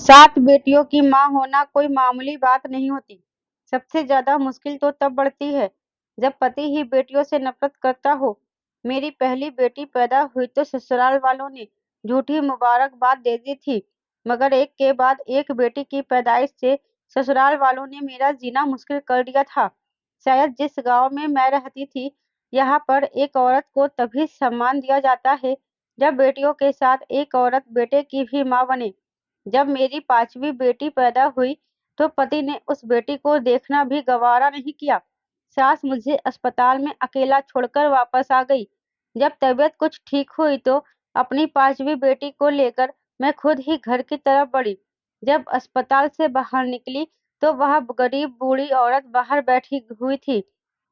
सात बेटियों की माँ होना कोई मामूली बात नहीं होती। सबसे ज्यादा मुश्किल तो तब बढ़ती है जब पति ही बेटियों से नफरत करता हो। मेरी पहली बेटी पैदा हुई तो ससुराल वालों ने झूठी मुबारकबाद दे दी थी, मगर एक के बाद एक बेटी की पैदाइश से ससुराल वालों ने मेरा जीना मुश्किल कर दिया था। शायद जिस गांव में मैं रहती थी, यहाँ पर एक औरत को तभी सम्मान दिया जाता है जब बेटियों के साथ एक औरत बेटे की भी माँ बने। जब मेरी पांचवी बेटी पैदा हुई तो पति ने उस बेटी को देखना भी गवारा नहीं किया। सास मुझे अस्पताल में अकेला छोड़कर वापस आ गई। जब तबीयत कुछ ठीक हुई तो अपनी पांचवी बेटी को लेकर मैं खुद ही घर की तरफ बढ़ी। जब अस्पताल से बाहर निकली तो वह गरीब बूढ़ी औरत बाहर बैठी हुई थी।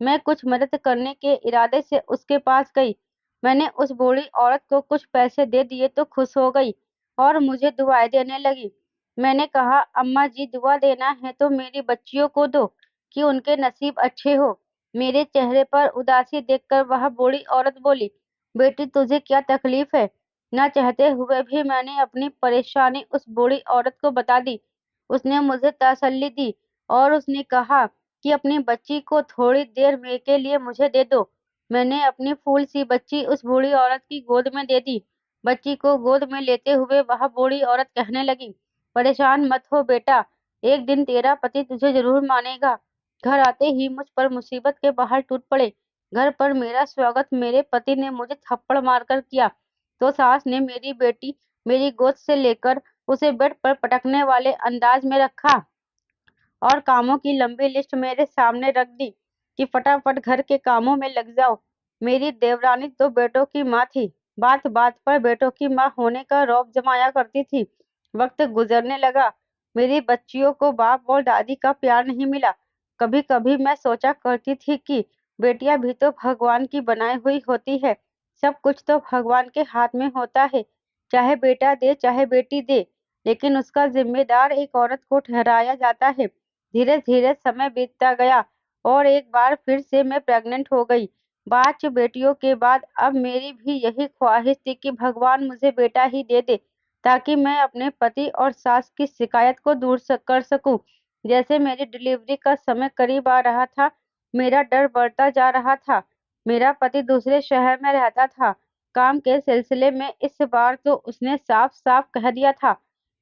मैं कुछ मदद करने के इरादे से उसके पास गई। मैंने उस बूढ़ी औरत को कुछ पैसे दे दिए तो खुश हो गई और मुझे दुआएं देने लगी। मैंने कहा, अम्मा जी, दुआ देना है तो मेरी बच्चियों को दो कि उनके नसीब अच्छे हो। मेरे चेहरे पर उदासी देखकर वह बूढ़ी औरत बोली, बेटी तुझे क्या तकलीफ है? न चाहते हुए भी मैंने अपनी परेशानी उस बूढ़ी औरत को बता दी। उसने मुझे तसल्ली दी और उसने कहा कि अपनी बच्ची को थोड़ी देर में के लिए मुझे दे दो। मैंने अपनी फूल सी बच्ची उस बूढ़ी औरत की गोद में दे दी। बच्ची को गोद में लेते हुए वह बूढ़ी औरत कहने लगी, परेशान मत हो बेटा, एक दिन तेरा पति तुझे जरूर मानेगा। घर आते ही मुझ पर मुसीबत के पहाड़ टूट पड़े। घर पर मेरा स्वागत मेरे पति ने मुझे थप्पड़ मारकर किया तो सास ने मेरी बेटी मेरी गोद से लेकर उसे बेड पर पटकने वाले अंदाज में रखा और कामों की लंबी लिस्ट मेरे सामने रख दी कि फटाफट घर के कामों में लग जाओ। मेरी देवरानी तो बेटों की माँ थी, बात बात पर बेटों की माँ होने का रौब जमाया करती थी। वक्त गुजरने लगा, मेरी बच्चियों को बाप और दादी का प्यार नहीं मिला। कभी कभी मैं सोचा करती थी कि बेटियां भी तो भगवान की बनाई हुई होती है। सब कुछ तो भगवान के हाथ में होता है, चाहे बेटा दे चाहे बेटी दे, लेकिन उसका जिम्मेदार एक औरत को ठहराया जाता है। धीरे धीरे समय बीतता गया और एक बार फिर से मैं प्रेग्नेंट हो गई। 5 बेटियों के बाद अब मेरी भी यही ख्वाहिश थी कि भगवान मुझे बेटा ही दे दे, ताकि मैं अपने पति और सास की शिकायत को दूर कर सकूं। जैसे मेरी डिलीवरी का समय करीब आ रहा था, मेरा डर बढ़ता जा रहा था। मेरा पति दूसरे शहर में रहता था। काम के सिलसिले में इस बार तो उसने साफ साफ कह दिया था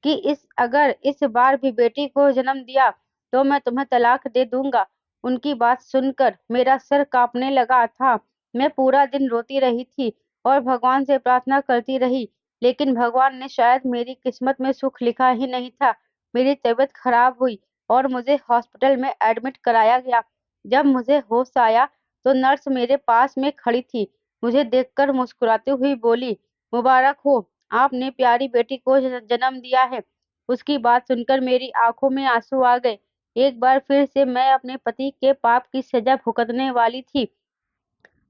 कि अगर इस बार भी बेटी को जन्म दिया तो मैं तुम्हें तलाक दे दूंगा। उनकी बात सुनकर मेरा सर कांपने लगा था। मैं पूरा दिन रोती रही थी और भगवान से प्रार्थना करती रही, लेकिन भगवान ने शायद मेरी किस्मत में सुख लिखा ही नहीं था। मेरी तबीयत खराब हुई और मुझे हॉस्पिटल में एडमिट कराया गया। जब मुझे होश आया तो नर्स मेरे पास में खड़ी थी। मुझे देखकर मुस्कुराती हुई बोली, मुबारक हो, आपने प्यारी बेटी को जन्म दिया है। उसकी बात सुनकर मेरी आंखों में आंसू आ गए। एक बार फिर से मैं अपने पति के पाप की सजा भुगतने वाली थी।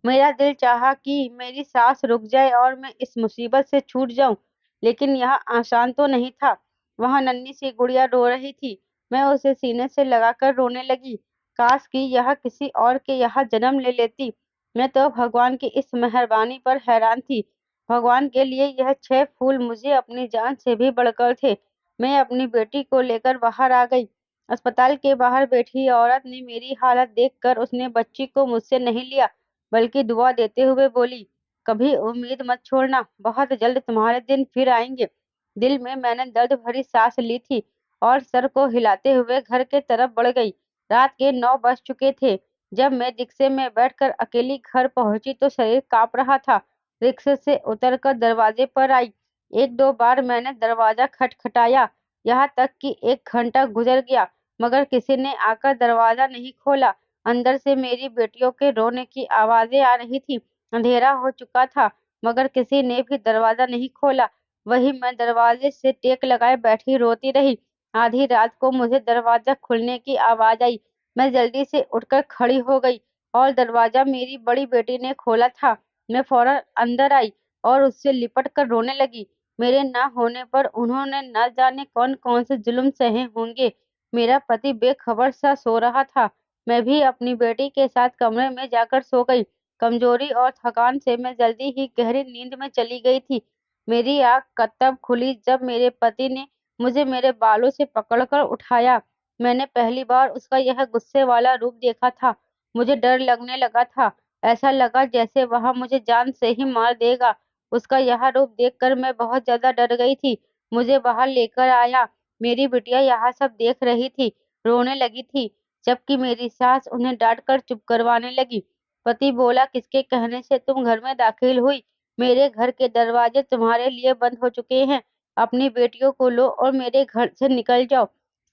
मेरा दिल चाहा कि मेरी सांस रुक जाए और मैं इस मुसीबत से छूट जाऊं, लेकिन यह आसान तो नहीं था। वहां नन्ही सी गुड़िया रो रही थी। मैं उसे सीने से लगाकर रोने लगी। काश कि यह किसी और के यहाँ जन्म ले लेती। मैं तो भगवान की इस मेहरबानी पर हैरान थी। भगवान के लिए यह 6 फूल मुझे अपनी जान से भी बढ़कर थे। मैं अपनी बेटी को लेकर बाहर आ गई। अस्पताल के बाहर बैठी औरत ने मेरी हालत देखकर उसने बच्ची को मुझसे नहीं लिया, बल्कि दुआ देते हुए बोली, कभी उम्मीद मत छोड़ना, बहुत जल्द तुम्हारे दिन फिर आएंगे। दिल में मैंने दर्द भरी सांस ली थी और सर को हिलाते हुए घर के तरफ बढ़ गई। रात के 9 बज चुके थे। जब मैं रिक्शे में बैठकर अकेली घर पहुंची तो शरीर कांप रहा था। रिक्शे से उतरकर दरवाजे पर आई। एक दो बार मैंने दरवाजा खटखटाया, यहाँ तक कि 1 घंटा गुजर गया, मगर किसी ने आकर दरवाजा नहीं खोला। अंदर से मेरी बेटियों के रोने की आवाजें आ रही थी। अंधेरा हो चुका था, मगर किसी ने भी दरवाजा नहीं खोला। वही मैं दरवाजे से टेक लगाए बैठी रोती रही। आधी रात को मुझे दरवाजा खुलने की आवाज आई। मैं जल्दी से उठकर खड़ी हो गई और दरवाजा मेरी बड़ी बेटी ने खोला था। मैं फौरन अंदर आई और उससे लिपट कर रोने लगी। मेरे ना होने पर उन्होंने न जाने कौन कौन से जुल्म सहे होंगे। मेरा पति बेखबर सा सो रहा था। मैं भी अपनी बेटी के साथ कमरे में जाकर सो गई। कमजोरी और थकान से मैं जल्दी ही गहरी नींद में चली गई थी। मेरी आंख तब खुली जब मेरे पति ने मुझे मेरे बालों से पकड़कर उठाया। मैंने पहली बार उसका यह गुस्से वाला रूप देखा था। मुझे डर लगने लगा था। ऐसा लगा जैसे वह मुझे जान से ही मार देगा। उसका यह रूप देखकर मैं बहुत ज्यादा डर गई थी। मुझे बाहर लेकर आया। मेरी बिटिया यहाँ सब देख रही थी, रोने लगी थी, जबकि मेरी सास उन्हें डांटकर चुप करवाने लगी। पति बोला, किसके कहने से तुम घर में दाखिल हुई? मेरे घर के दरवाजे तुम्हारे लिए बंद हो चुके हैं। अपनी बेटियों को लो और मेरे घर से निकल जाओ।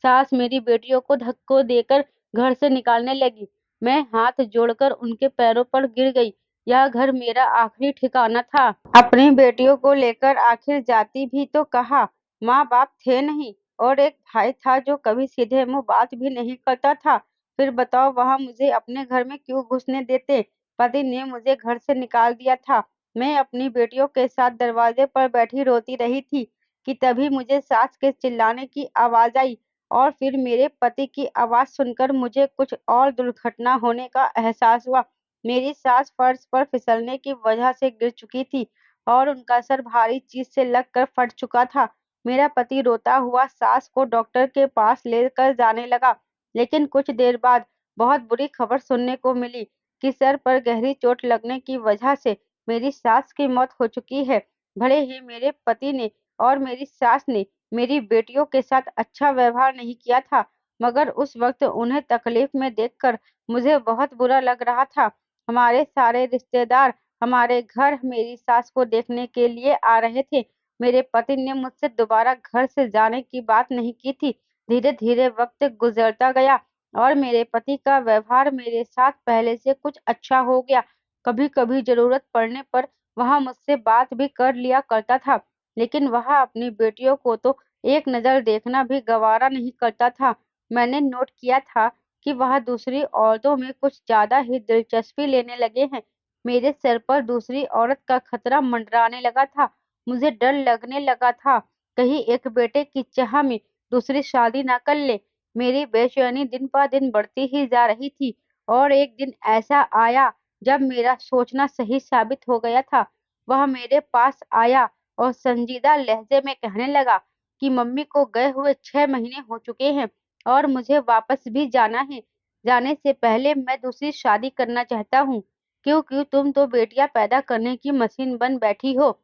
सास मेरी बेटियों को धक्को देकर घर से निकालने लगी। मैं हाथ जोड़कर उनके पैरों पर गिर गई। यह घर मेरा आखिरी ठिकाना था। अपनी बेटियों को लेकर आखिर जाती भी तो कहाँ? माँ बाप थे नहीं, और एक भाई था जो कभी सीधे मुंह बात भी नहीं करता था। फिर बताओ वहां मुझे अपने घर में क्यों घुसने देते? पति ने मुझे घर से निकाल दिया था। मैं अपनी बेटियों के साथ दरवाजे पर बैठी रोती रही थी कि तभी मुझे सास के चिल्लाने की आवाज आई, और फिर मेरे पति की आवाज सुनकर मुझे कुछ और दुर्घटना होने का एहसास हुआ। मेरी सास फर्श पर फिसलने की वजह से गिर चुकी थी और उनका सर भारी चीज से लगकर फट चुका था। मेरा पति रोता हुआ सास को डॉक्टर के पास लेकर जाने लगा, लेकिन कुछ देर बाद बहुत बुरी खबर सुनने को मिली कि सर पर गहरी चोट लगने की वजह से मेरी सास की मौत हो चुकी है। भले ही मेरे पति ने और मेरी सास ने मेरी बेटियों के साथ अच्छा व्यवहार नहीं किया था, मगर उस वक्त उन्हें तकलीफ में देखकर मुझे बहुत बुरा लग रहा था। हमारे सारे रिश्तेदार हमारे घर मेरी सास को देखने के लिए आ रहे थे। मेरे पति ने मुझसे दोबारा घर से जाने की बात नहीं की थी। धीरे धीरे वक्त गुजरता गया और मेरे पति का व्यवहार मेरे साथ पहले से कुछ अच्छा हो गया। कभी कभी जरूरत पड़ने पर वह मुझसे बात भी कर लिया करता था, लेकिन वह अपनी बेटियों को तो एक नजर देखना भी गवारा नहीं करता था। मैंने नोट किया था कि वह दूसरी औरतों में कुछ ज्यादा ही दिलचस्पी लेने लगे हैं। मेरे सिर पर दूसरी औरत का खतरा मंडराने लगा था। मुझे डर लगने लगा था कहीं एक बेटे की चाह में दूसरी शादी ना कर ले। मेरी बेचैनी दिन पर दिन बढ़ती ही जा रही थी, और एक दिन ऐसा आया जब मेरा सोचना सही साबित हो गया था। वह मेरे पास आया और संजीदा लहजे में कहने लगा कि मम्मी को गए हुए 6 महीने हो चुके हैं और मुझे वापस भी जाना है। जाने से पहले मैं दूसरी शादी करना चाहता हूँ, क्योंकि तुम तो बेटियां पैदा करने की मशीन बन बैठी हो।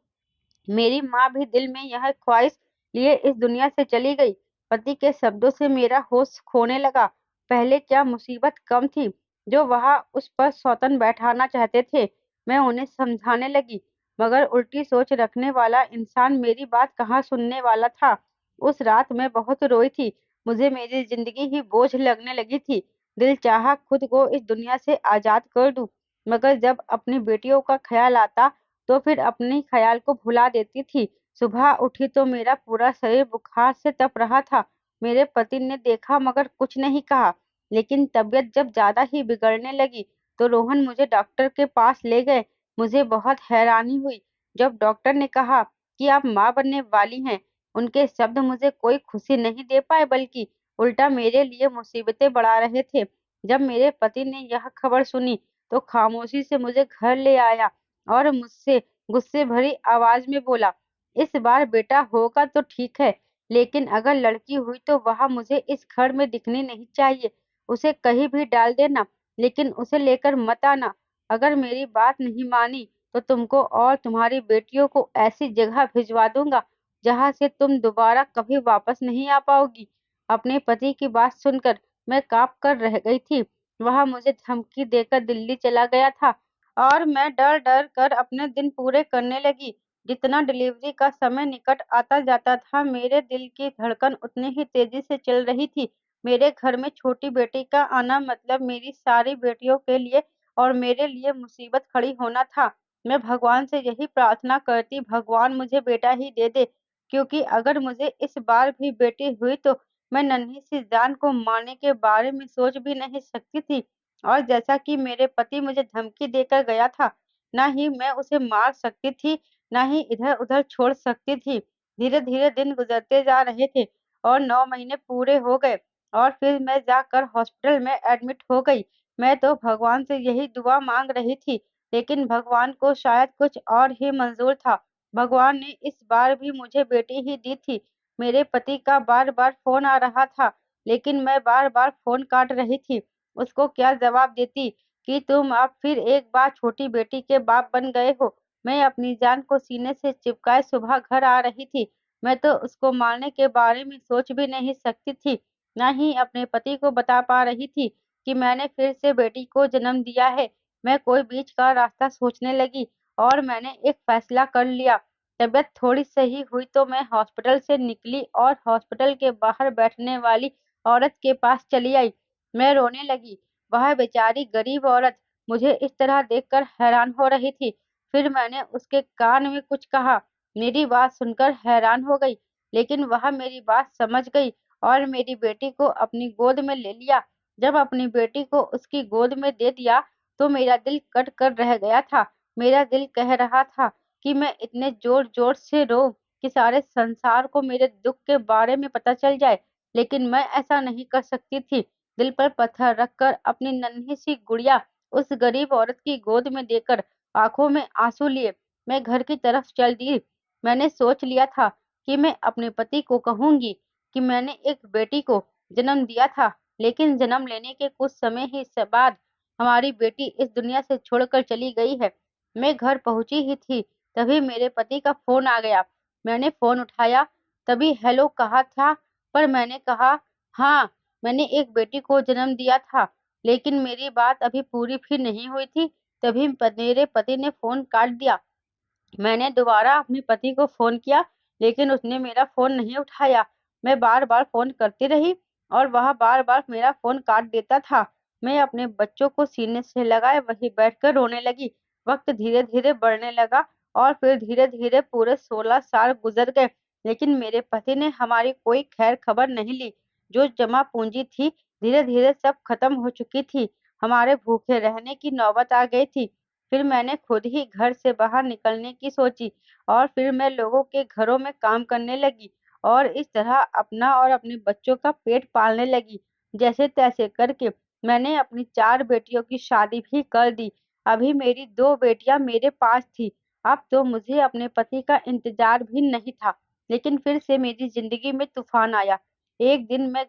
मेरी माँ भी दिल में यह ख्वाहिश लिए इस दुनिया से चली गई। पति के शब्दों से मेरा होश खोने लगा। पहले क्या मुसीबत कम थी जो वह उस पर सौतन बैठाना चाहते थे। मैं उन्हें समझाने लगी, मगर उल्टी सोच रखने वाला इंसान मेरी बात कहाँ सुनने वाला था। उस रात मैं बहुत रोई थी। मुझे मेरी जिंदगी ही बोझ लगने लगी थी। दिल चाहा खुद को इस दुनिया से आजाद कर दूं, मगर जब अपनी बेटियों का ख्याल आता तो फिर अपने ख्याल को भुला देती थी। सुबह उठी तो मेरा पूरा शरीर बुखार से तप रहा था। मेरे पति ने देखा मगर कुछ नहीं कहा, लेकिन तबीयत जब ज्यादा ही बिगड़ने लगी तो रोहन मुझे डॉक्टर के पास ले गए। मुझे बहुत हैरानी हुई जब डॉक्टर ने कहा कि आप माँ बनने वाली हैं। उनके शब्द मुझे कोई खुशी नहीं दे पाए, बल्कि उल्टा मेरे लिए मुसीबतें बढ़ा रहे थे। जब मेरे पति ने यह खबर सुनी तो खामोशी से मुझे घर ले आया और मुझसे गुस्से भरी आवाज में बोला, इस बार बेटा होगा तो ठीक है, लेकिन अगर लड़की हुई तो वह मुझे इस घर में दिखनी नहीं चाहिए। उसे कहीं भी डाल देना, लेकिन उसे लेकर मत आना। अगर मेरी बात नहीं मानी तो तुमको और तुम्हारी बेटियों को ऐसी जगह भिजवा दूंगा जहां से तुम दोबारा कभी वापस नहीं आ पाओगी। अपने पति की बात सुनकर मैं कांप कर रह गई थी। वह मुझे धमकी देकर दिल्ली चला गया था और मैं डर डर कर अपने दिन पूरे करने लगी। जितना डिलीवरी का समय निकट आता जाता था, मेरे दिल की धड़कन उतनी ही तेजी से चल रही थी। मेरे घर में छोटी बेटी का आना मतलब मेरी सारी बेटियों के लिए और मेरे लिए मुसीबत खड़ी होना था। मैं भगवान से यही प्रार्थना करती, भगवान मुझे बेटा ही दे दे, क्योंकि अगर मुझे इस बार भी बेटी हुई तो मैं नन्ही सी जान को मारने के बारे में सोच भी नहीं सकती थी। और जैसा कि मेरे पति मुझे धमकी देकर गया था, ना ही मैं उसे मार सकती थी, ना ही इधर-उधर छोड़ सकती थी। धीरे-धीरे दिन गुजरते जा रहे थे और 9 महीने पूरे हो गए और फिर मैं जाकर हॉस्पिटल में एडमिट हो गई। मैं तो भगवान से यही दुआ मांग रही थी, लेकिन भगवान को शायद कुछ और ही मंजूर था। भगवान ने इस बार भी मुझे बेटी ही दी थी। मेरे पति का बार-बार फ़ोन आ रहा था, लेकिन मैं बार-बार फ़ोन काट रही थी। उसको क्या जवाब देती कि तुम अब फिर एक बार छोटी बेटी के बाप बन गए हो। मैं अपनी जान को सीने से चिपकाए सुबह घर आ रही थी। मैं तो उसको मारने के बारे में सोच भी नहीं सकती थी, ना ही अपने पति को बता पा रही थी कि मैंने फिर से बेटी को जन्म दिया है। मैं कोई बीच का रास्ता सोचने लगी और मैंने एक फैसला कर लिया। तबीयत थोड़ी सही हुई तो मैं हॉस्पिटल से निकली और हॉस्पिटल के बाहर बैठने वाली औरत के पास चली आई। मैं रोने लगी। वह बेचारी गरीब औरत मुझे इस तरह देखकर हैरान हो रही थी। फिर मैंने उसके कान में कुछ कहा। मेरी बात सुनकर हैरान हो गई, लेकिन वह मेरी बात समझ गई और मेरी बेटी को अपनी गोद में ले लिया। जब अपनी बेटी को उसकी गोद में दे दिया, तो मेरा दिल कट कर रह गया था। मेरा दिल कह रहा था कि मैं इतने ज़ोर-ज़ोर से रोऊँ कि सारे संसार को मेरे दुःख के बारे में पता चल जाए, लेकिन मैं ऐसा नहीं कर सकती थी। दिल पर पत्थर रखकर अपनी नन्ही-सी गुड़िया उस गरीब औरत की गोद में देकर आँखों में आँसू लिए, मैं घर की तरफ चल दी। मैंने सोच लिया था कि मैं अपने पति को कहूँगी कि मैंने एक बेटी को जन्म दिया था, लेकिन जन्म लेने के कुछ समय ही बाद हमारी बेटी इस दुनिया से छोड़कर चली गई है। मैं घर पहुँची ही थी, तभी मेरे पति का फ़ोन आ गया। मैंने फ़ोन उठाया, तभी हेलो कहा था, पर मैंने कहा, हाँ, मैंने एक बेटी को जन्म दिया था, लेकिन मेरी बात अभी पूरी भी नहीं हुई थी, तभी मेरे पति ने फ़ोन काट दिया। मैंने दोबारा अपने पति को फ़ोन किया, लेकिन उसने मेरा फ़ोन नहीं उठाया। मैं बार-बार फ़ोन करती रही और वह बार-बार मेरा फ़ोन काट देता था। मैं अपने बच्चों को सीने से लगाए वहीं बैठकर रोने लगी। वक़्त धीरे-धीरे बढ़ने लगा और फिर धीरे-धीरे पूरे 16 साल गुज़र गए, लेकिन मेरे पति ने हमारी कोई ख़ैर खबर नहीं ली। जो जमा पूँजी थी, धीरे-धीरे सब ख़त्म हो चुकी थी। हमारे भूखे रहने की नौबत आ गई थी। फिर मैंने खुद ही घर से बाहर निकलने की सोची और फिर मैं लोगों के घरों में काम करने लगी और इस तरह अपना और अपने बच्चों का पेट पालने लगी। जैसे-तैसे करके मैंने अपनी 4 बेटियों की शादी भी कर दी। अभी मेरी 2 बेटियां मेरे पास थी। अब तो मुझे अपने पति का इंतजार भी नहीं था। लेकिन फिर से मेरी जिंदगी में तूफान आया। एक दिन मैं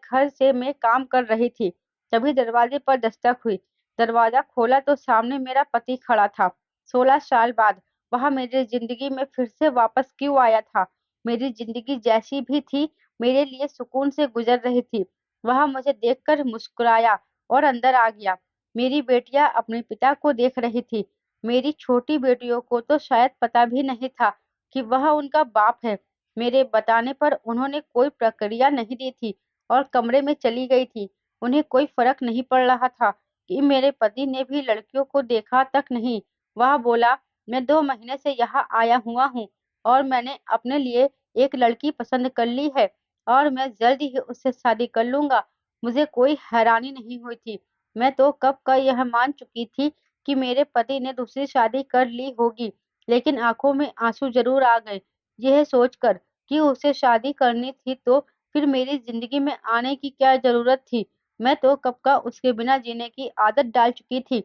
काम कर रही थी, तभी दरवाजे पर दस्तक हुई। दरवाज़ा खोला तो सामने मेरा पति खड़ा था। 16 साल बाद वह मेरी ज़िंदगी में फिर से वापस क्यों आया था? मेरी ज़िंदगी जैसी भी थी, मेरे लिए सुकून से गुज़र रही थी। वह मुझे देखकर मुस्कुराया और अंदर आ गया। मेरी बेटियाँ अपने पिता को देख रही थी। मेरी छोटी बेटियों को तो शायद पता भी नहीं था कि वह उनका बाप है। मेरे बताने पर उन्होंने कोई प्रक्रिया नहीं दी थी और कमरे में चली गई थी। उन्हें कोई फ़र्क नहीं पड़ रहा था कि मेरे पति ने भी लड़कियों को देखा तक नहीं। वह बोला, मैं 2 महीने से यहाँ आया हुआ हूँ और मैंने अपने लिए एक लड़की पसंद कर ली है और मैं जल्द ही उससे शादी कर लूँगा। मुझे कोई हैरानी नहीं हुई थी। मैं तो कब का यह मान चुकी थी कि मेरे पति ने दूसरी शादी कर ली होगी, लेकिन आँखों में आँसू ज़रूर आ गए, यह सोचकर कि उसे शादी करनी थी तो फिर मेरी ज़िंदगी में आने की क्या ज़रूरत थी? मैं तो कब का उसके बिना जीने की आदत डाल चुकी थी।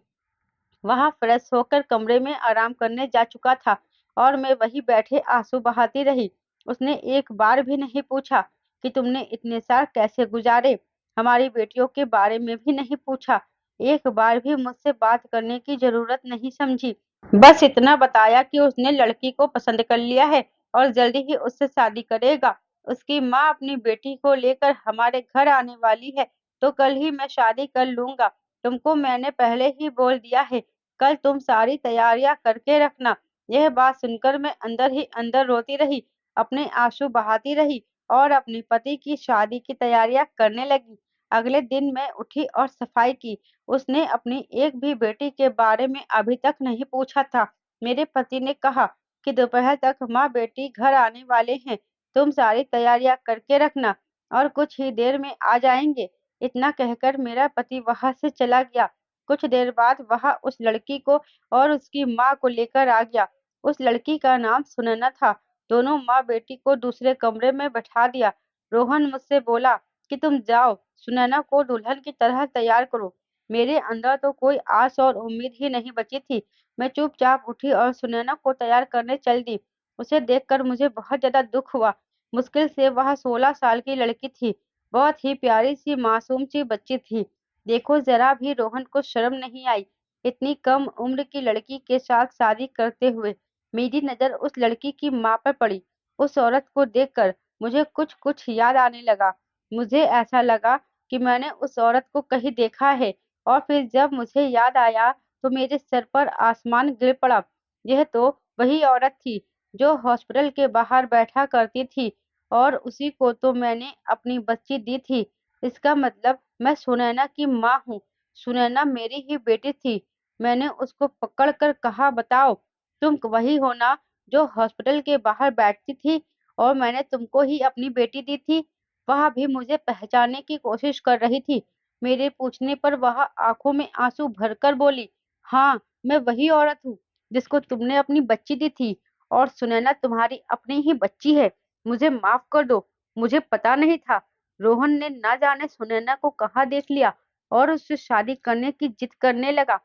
वह फ्रेश होकर कमरे में आराम करने जा चुका था और मैं वहीं बैठे आंसू बहाती रही। उसने एक बार भी नहीं पूछा कि तुमने इतने साल कैसे गुजारे। हमारी बेटियों के बारे में भी नहीं पूछा। एक बार भी मुझसे बात करने की जरूरत नहीं समझी। बस इतना बताया कि उसने लड़की को पसंद कर लिया है और जल्दी ही उससे शादी करेगा। उसकी माँ अपनी बेटी को लेकर हमारे घर आने वाली है, तो कल ही मैं शादी कर लूँगा। तुमको मैंने पहले ही बोल दिया है, कल तुम सारी तैयारियां करके रखना। यह बात सुनकर मैं अंदर ही अंदर रोती रही, अपने आंसू बहाती रही और अपने पति की शादी की तैयारियां करने लगी। अगले दिन मैं उठी और सफाई की। उसने अपनी एक भी बेटी के बारे में अभी तक नहीं पूछा था। मेरे पति ने कहा कि दोपहर तक माँ बेटी घर आने वाले हैं, तुम सारी तैयारियां करके रखना और कुछ ही देर में आ जाएंगे। इतना कहकर मेरा पति वहां से चला गया। कुछ देर बाद वह उस लड़की को और उसकी माँ को लेकर आ गया। उस लड़की का नाम सुनैना था। दोनों माँ बेटी को दूसरे कमरे में बैठा दिया। रोहन मुझसे बोला कि तुम जाओ, सुनैना को दुल्हन की तरह तैयार करो। मेरे अंदर तो कोई आस और उम्मीद ही नहीं बची थी। मैं चुपचाप उठी और सुनैना को तैयार करने चल दी। उसे देखकर मुझे बहुत ज्यादा दुख हुआ, मुश्किल से वह 16 साल की लड़की थी। बहुत ही प्यारी सी मासूम सी बच्ची थी। देखो जरा भी रोहन को शर्म नहीं आई इतनी कम उम्र की लड़की के साथ शादी करते हुए। मेरी नजर उस लड़की की माँ पर पड़ी। उस औरत को देखकर मुझे कुछ कुछ याद आने लगा। मुझे ऐसा लगा कि मैंने उस औरत को कहीं देखा है और फिर जब मुझे याद आया तो मेरे सर पर आसमान गिर पड़ा। यह तो वही औरत थी जो हॉस्पिटल के बाहर बैठा करती थी और उसी को तो मैंने अपनी बच्ची दी थी। इसका मतलब मैं सुनैना की माँ हूँ। सुनैना मेरी ही बेटी थी। मैंने उसको पकड़ कर कहा, बताओ तुम वही हो ना जो हॉस्पिटल के बाहर बैठती थी और मैंने तुमको ही अपनी बेटी दी थी। वह भी मुझे पहचानने की कोशिश कर रही थी। मेरे पूछने पर वह आंखों में आंसू भरकर बोली, हाँ मैं वही औरत हूँ जिसको तुमने अपनी बच्ची दी थी और सुनैना तुम्हारी अपनी ही बच्ची है। मुझे माफ कर दो, मुझे पता नहीं था। रोहन ने ना जाने सुनैना को कहाँ देख लिया और उससे शादी करने की जिद करने लगा।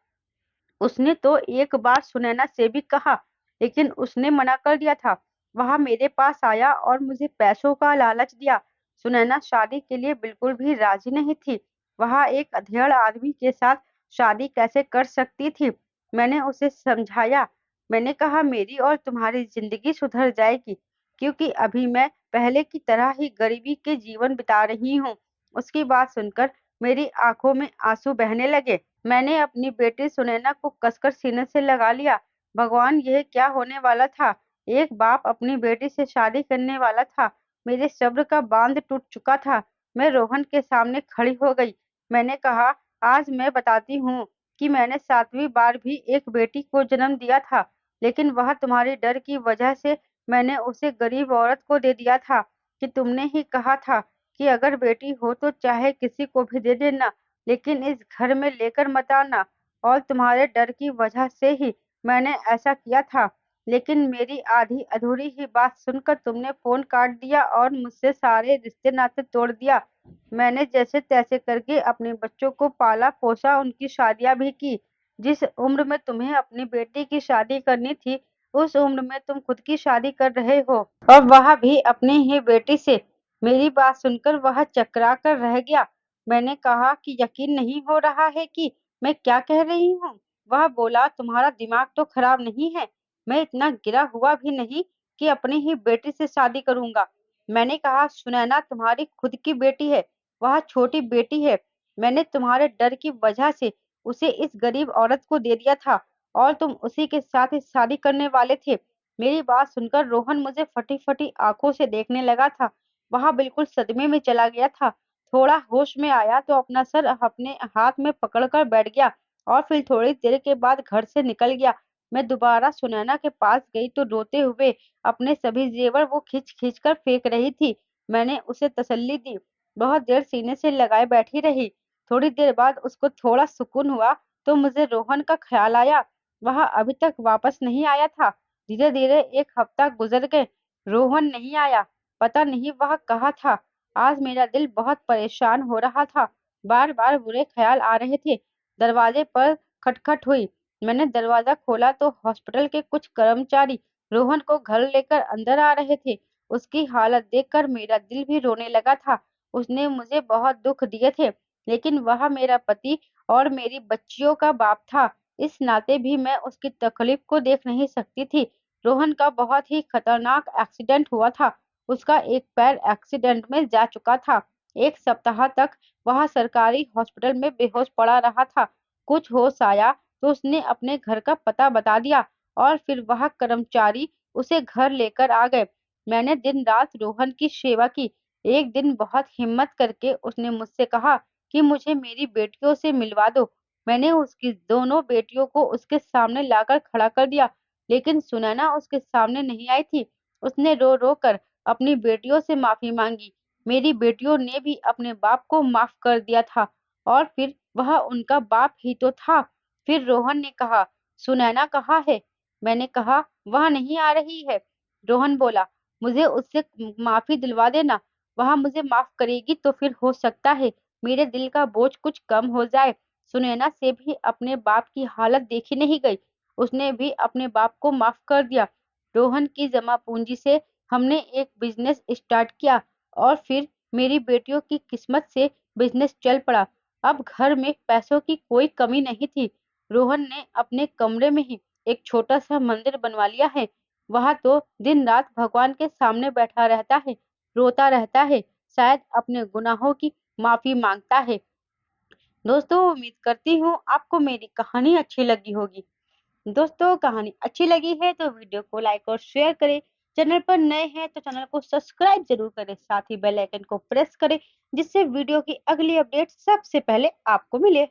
उसने तो एक बार सुनैना से भी कहा, लेकिन उसने मना कर दिया था। वह मेरे पास आया और मुझे पैसों का लालच दिया। सुनैना शादी के लिए बिल्कुल भी राजी नहीं थी। वह एक अधेड़ आदमी के साथ शादी कैसे कर सकती थी। मैंने उसे समझाया। मैंने कहा मेरी और तुम्हारी जिंदगी सुधर जाएगी, क्योंकि अभी मैं पहले की तरह ही गरीबी के जीवन बिता रही हूँ। उसकी बात सुनकर मेरी आंखों में आंसू बहने लगे। मैंने अपनी बेटी सुनैना को कसकर सीने से लगा लिया। भगवान, यह क्या होने वाला था। एक बाप अपनी बेटी से शादी करने वाला था। मेरे सब्र का बांध टूट चुका था। मैं रोहन के सामने खड़ी हो गई। मैंने कहा, आज मैं बताती हूँ कि मैंने 7वीं बार भी एक बेटी को जन्म दिया था, लेकिन वह तुम्हारे डर की वजह से मैंने उसे गरीब औरत को दे दिया था। कि तुमने ही कहा था कि अगर बेटी हो तो चाहे किसी को भी दे देना, लेकिन इस घर में लेकर मत आना। और तुम्हारे डर की वजह से ही मैंने ऐसा किया था। लेकिन मेरी आधी अधूरी ही बात सुनकर तुमने फोन काट दिया और मुझसे सारे रिश्ते नाते तोड़ दिया। मैंने जैसे तैसे करके अपने बच्चों को पाला पोसा, उनकी शादियां भी की। जिस उम्र में तुम्हें अपनी बेटी की शादी करनी थी, उस उम्र में तुम खुद की शादी कर रहे हो, और वह भी अपनी ही बेटी से। मेरी बात सुनकर वह चकरा कर रह गया। मैंने कहा कि यकीन नहीं हो रहा है कि मैं क्या कह रही हूँ। वह बोला, तुम्हारा दिमाग तो खराब नहीं है। मैं इतना गिरा हुआ भी नहीं कि अपनी ही बेटी से शादी करूंगा। मैंने कहा, सुनैना तुम्हारी खुद की बेटी है। वह छोटी बेटी है। मैंने तुम्हारे डर की वजह से उसे इस गरीब औरत को दे दिया था और तुम उसी के साथ ही शादी करने वाले थे। मेरी बात सुनकर रोहन मुझे फटी फटी आंखों से देखने लगा था। वह बिल्कुल सदमे में चला गया था। थोड़ा होश में आया तो अपना सर अपने हाथ में पकड़कर बैठ गया और फिर थोड़ी देर के बाद घर से निकल गया। मैं दोबारा सुनैना के पास गई तो रोते हुए अपने सभी जेवर वो खींच खींच कर फेंक रही थी। मैंने उसे तसल्ली दी। बहुत देर सीने से लगाए बैठी रही। थोड़ी देर बाद उसको थोड़ा सुकून हुआ तो मुझे रोहन का ख्याल आया। वह अभी तक वापस नहीं आया था। धीरे धीरे 1 हफ्ता गुजर गए। रोहन नहीं आया। पता नहीं वह कहाँ था। आज मेरा दिल बहुत परेशान हो रहा था। बार बार बुरे ख्याल आ रहे थे। दरवाजे पर खटखट हुई। मैंने दरवाजा खोला तो हॉस्पिटल के कुछ कर्मचारी रोहन को घर लेकर अंदर आ रहे थे। उसकी हालत देखकर मेरा दिल भी रोने लगा था। उसने मुझे बहुत दुख दिए थे, लेकिन वह मेरा पति और मेरी बच्चियों का बाप था। इस नाते भी मैं उसकी तकलीफ को देख नहीं सकती थी। रोहन का बहुत ही खतरनाक एक्सीडेंट हुआ था। उसका एक पैर एक्सीडेंट में जा चुका था। 1 सप्ताह तक वह सरकारी हॉस्पिटल में बेहोश पड़ा रहा था। कुछ होश आया तो उसने अपने घर का पता बता दिया और फिर वह कर्मचारी उसे घर लेकर आ गए। मैंने दिन रात रोहन की सेवा की। एक दिन बहुत हिम्मत करके उसने मुझसे कहा कि मुझे मेरी बेटियों से मिलवा दो। मैंने उसकी दोनों बेटियों को उसके सामने लाकर खड़ा कर दिया, लेकिन सुनैना उसके सामने नहीं आई थी। उसने रो रो कर अपनी बेटियों से माफी मांगी। मेरी बेटियों ने भी अपने बाप को माफ कर दिया था और फिर वह उनका बाप ही तो था। फिर रोहन ने कहा, सुनैना कहाँ है। मैंने कहा, वह नहीं आ रही है। रोहन बोला, मुझे उससे माफी दिलवा देना। वह मुझे माफ करेगी तो फिर हो सकता है मेरे दिल का बोझ कुछ कम हो जाए। सुनैना से भी अपने बाप की हालत देखी नहीं गई। उसने भी अपने बाप को माफ कर दिया। रोहन की जमा पूंजी से हमने एक बिजनेस स्टार्ट किया और फिर मेरी बेटियों की किस्मत से बिजनेस चल पड़ा। अब घर में पैसों की कोई कमी नहीं थी। रोहन ने अपने कमरे में ही एक छोटा सा मंदिर बनवा लिया है। वह तो दिन रात भगवान के सामने बैठा रहता है, रोता रहता है, शायद अपने गुनाहों की माफी मांगता है। दोस्तों, उम्मीद करती हूँ आपको मेरी कहानी अच्छी लगी होगी। दोस्तों, कहानी अच्छी लगी है तो वीडियो को लाइक और शेयर करें। चैनल पर नए हैं तो चैनल को सब्सक्राइब जरूर करें, साथ ही बेल आइकन को प्रेस करें जिससे वीडियो की अगली अपडेट सबसे पहले आपको मिले।